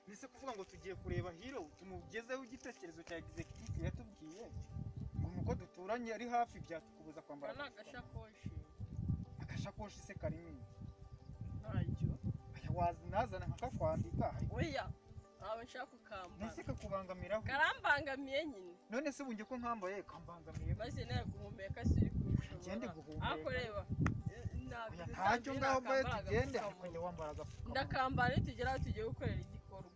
Nise kuvuga ngo tugiye kureba Hero tumugezeho igitekerezo cya executive yatubwiye nuko duturanye ari hafi byatukubuza kwambara agashakoshi se karimi ntacyo wazinazana nkakakwandika oya aho nshaka kukamba nise kakubangamiraho karambangamiye nyine none se bunge ko nkambaye kambangamiye maze naye guhumeka siri kushobora ngende guhumeka ako reba ntacyo ngaho baye tugende akajya wambara agapfukamunwa ndakambara nitugeraho tugiye gukorera igikorwa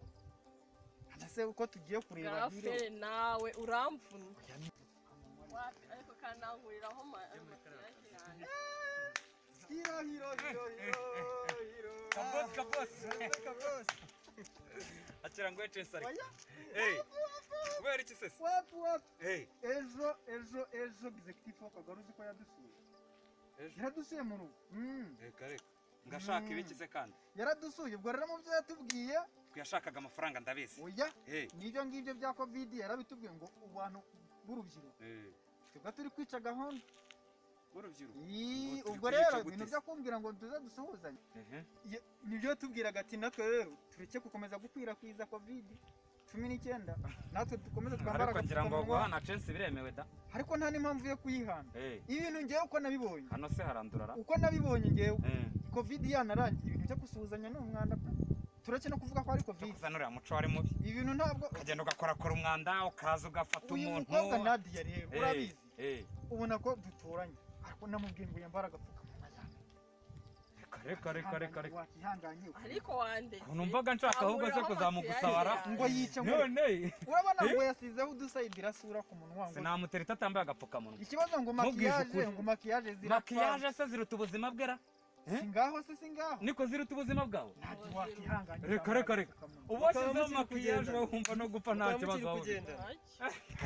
nase uko tugiye kureba Garafere nawe uramvuna ariko kananguriraho Hero kabos akira ngo ece sari kubera iki sese ejo executive wakagaruzi ko yadusuye yaradusuye mu rugo reka ngashaka ibiki se kandi yaradusuye ubwo rero mu byo yatubwiye twashakaga amafaranga ndabizi oya nibyo ngibyo bya covid yarabitubwiye ngo abantu b'urubyiruko twebwe turi kwica gahunda b'urubyiruko ubwo rero ibintu byo kumbwira ngo tuze dusuhuzanye nibyo tubwiraga ati natwe rero tureke gukomeza gukwirakwiza covid 19 natwe dukomeze twambara ariko kugira ngo guhana chance biremewe da ariko nta n'impamvu yo kuyihana ibintu ngewe uko nabibonye hano se harandurara uko nabibonye ngewe covid yanarangiye ibintu byo gusuhuzanya n'umwanda tureke no kuvuga ko ari covid kuzanura muco wari mubi ibintu ntabwo ukagenda ugakora umwanda ukaza ugafata umuntu uyu Nadia rero urabizi ubona ko duturanye ariko namubwiye ngo yambara agapfukamunwa cyane reka wakihanganye ariko wande numvaga nshaka ahubwo se kuzamugusabara ngo yice none urabona ngo yasizeho udusayidira sura ku munwa ngo sinamutereta atambaye agapfukamunwa ikibazo ngo makiyaje makiyaje se ziruta ubuzima bwera singaho se singaho niko ziruta ubuzima bwawe ntabwo wakihanganye reka ubu washyizeho makiyaje wumva no gupfa nta kibazo aho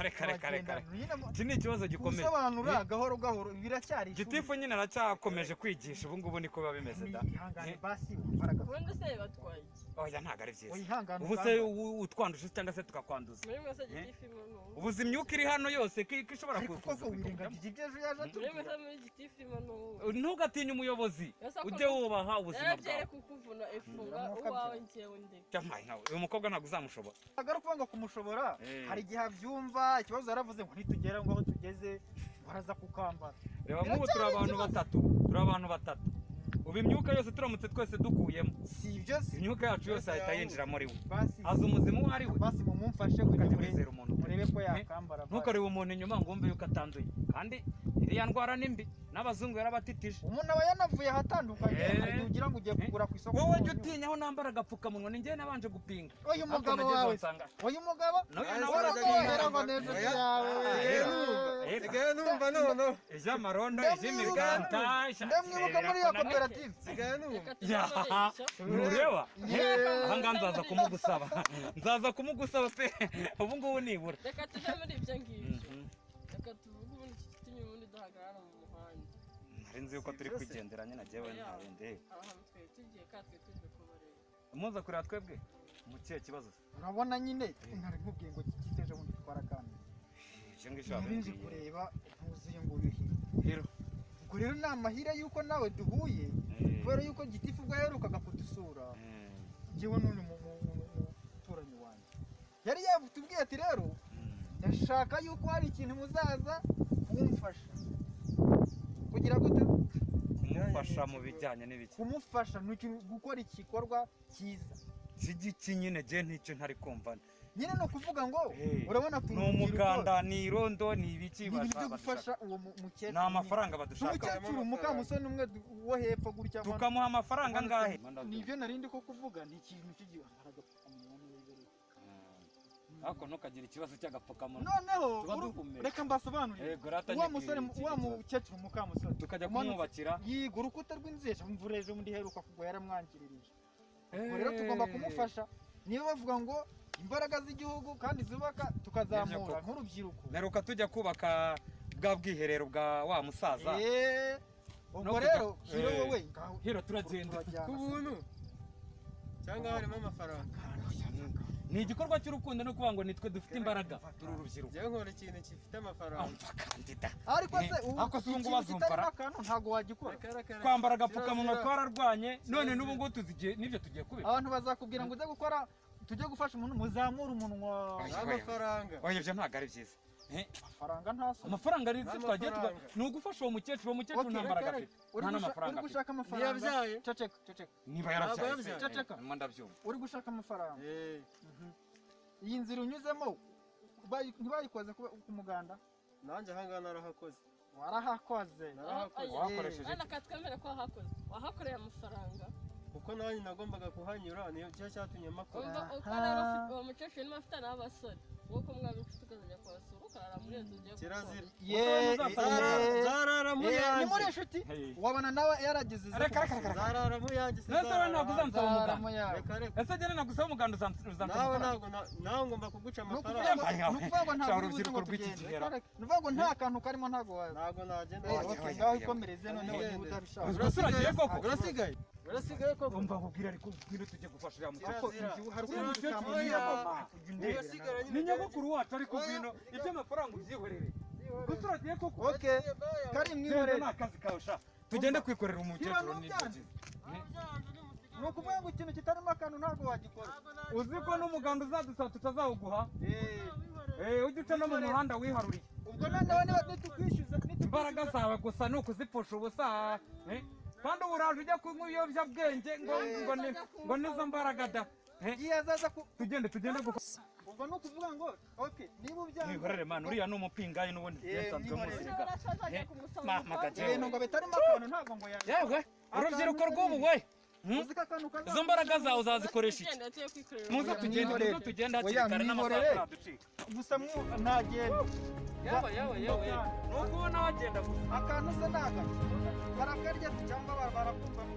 reka iki ni ikibazo gikomeye gusobanura gahoro gahoro biracyari gitifu nyine aracyakomeje kwigisha ubu ngubu niko biba bimeze da basi imbaraga wenda se batwaye oya ntago ari byiza ubu se utwanduje cyangwa se tukakwanduza muri mwese gitifu ubuzi imyuka iri hano yose ishobora kukuza wirengagije ibyejo yaje muri mwese muri gitifu ntugatinye umuyobozi ujye wubaha ubuzima bwawe kukuvuna ifunga uwawe ngewe ndi uyu mukobwa ntabwo uzamushobora agaruka ngo kumushobora hari igihe abyumva ikibazo yaravuze ngo nitugera ngo aho tugeze baraza kukambara reba nk'ubu turi abantu batatu ubu imyuka yose turamutse twese dukuyemo si ibyo si imyuka yacu yose ahita yinjira muri we azi umuzimu uwo ari we basi mumumfashe ukajya wizera umuntu murebe ko yakambara ntukarebe umuntu inyuma ngo wumve yuko atanduye kandi iriya ndwara ni mbi n'abazungu yarabatitije umuntu aba yanavuye ahatandukanye ugira ngo ugiye kugura ku isoko wowe jya utinya aho nambara agapfukamunwa ni njyewe nabanje gupinga uyu mugabo wawe uyu mugabo nawe ngo neza yawe sigaye numva nono iby'amarondo iby'imiriganta ndamwibuka muri iyo koperative sigaye numva ntureba aha ngaha nzaza kumugusaba pe ubu ngubu nibura reka tujye muri ibyo ngibyo reka tuvuge ubundi gitumye ubundi duhagarara mu muhanda nari nzi yuko turi kwigendera nyine nagewe ntabende ahantu twari tugiye katwe tuje kubareba muza kureba twebwe mu kihe kibazo urabona nyine ntari nkubwiye ngo giteje bundi twarakanze icyo ngicyo nje kureba ntuzuye ngo uyu Hero ubwo rero ni amahire yuko nawe duhuye kubera yuko gitifu ubwo yaherukaga kudusura njyewe n'undi muturanyi wanjye yari yatubwiye ati rero ndashaka yuko hari ikintu muzaza kumufasha kugira gute kumufasha mu bijyanye n'ibiki kumufasha gukora igikorwa cyiza iki nyine je nticyo ntari kumva nyine no kuvuga ngo urabona ni umuganda ni irondo ni ibiki bashaka gufasha uwo mukecuru ni amafaranga badushaka umukecuru mukamusoni umwe wo hepfo gutya tukamuha amafaranga ngahe nibyo narindi ko kuvuga ni ikintu cy'igihe haragapfukamunwa ariko ntukagira ikibazo cy'agapfukamunwa noneho reka mbasobanurire wa musore wa mukecuru mukamusoni tukajya kumwubakira yiga urukuta rw'inzira imvura ejo mundi heruka kugwa yaramwangirije ubwo rero tugomba kumufasha niba bavuga ngo imbaraga z'igihugu kandi zubaka tukazamura nk'urubyiruko meruka tujya kubaka bwa bwiherero bwa wa musaza ubwo rero Hero wowe Hero turagenda ku buntu cyangwa harimo amafaranga ni igikorwa cy'urukundo no kuvuga ngo nitwe dufite imbaraga turi urubyiruko njyewe nkora ikintu gifite amafaranga umva kandida ariko se ubu bazumpara akantu ntago wagikora kwambara agapfukamunwa twararwanye none n'ubu ngo tuzigiye nibyo tugiye kubera abantu bazakubwira ngo uze gukora tujye gufasha umuntu muzamura umunwa amafaranga oya ibyo ntabwo ari byiza amafaranga ntaso amafaranga ari twagiye ni ugufasha uwo mukecuru nta mbaraga afite nta n'amafaranga uri gushaka amafaranga ntiyabyaye ceceka niba yarabyaye ceceka ndimo ndabyumva uri gushaka amafaranga iyi nzira unyuzemo ntibayikoze ku muganda nanjye ahangaha narahakoze warahakoze wakoresheje kandi akatwemera ko wahakoze wahakoreye amafaranga kuko nanjye nagombaga kuhanyura niyo cyatumye makora uko rero uwo mukecuru niba afite n'abasore wowe mwaba inshuti ukazajya kubasura ukarara muri iyo nzu ugiye kirazira zarara mu yanjye ni muri inshuti wabona nawe yaragize zarara mu yanjye nese we ntabwo uzansaba umuganda ese njyewe nagusaba umuganda uzansaba nawe ngomba kuguca amafaranga ni ukuvuga ngo ntabwo urubyiruko rw'ikigera ni ukuvuga ngo nta kantu karimo ntabwo nagenda ngaho ikomereze noneho niba udabishaka urasigaye koko urasigaye koko umva nkubwira ariko ubwire tujye gufasha uriya mukecuru hari umukecuru n'iyamama ni nyogokuru wacu ariko ngwino iby'amafaranga ubyihorere gusa uragiye koko kari mwihorere ni akazi kawe sha tugende kwikorera umukecuru n'ibyo byiza ni ukuvuga ngo ikintu kitarimo akantu ntabwo wagikora uzi ko n'umuganda uzadusaba tutazawuguha ujye uca no mu muhanda wiharuriye ubwo noneho niba nitukwishyuza imbaraga zawe gusa ni ukuzipfusha ubusa kandi ubu uraje ujya kunywa ibiyobyabwenge ngo nizo mbaraga da tugende gusa ubwo ni ukuvuga ngo niba ubyanga mwihorere mani uriya ni umupingayi n'ubundi nsanzwe muzirika ngo bitarimo akantu ntabwo ngo yewe urubyiruko rw'ubu we izo mbaraga zawe uzazikoresha iki muze tugende hakiri kare n'amasaha turaducika gusa ntagenda yewe ni ukubona wagenda gusa akantu se nagake barakarya cyangwa barakumva mu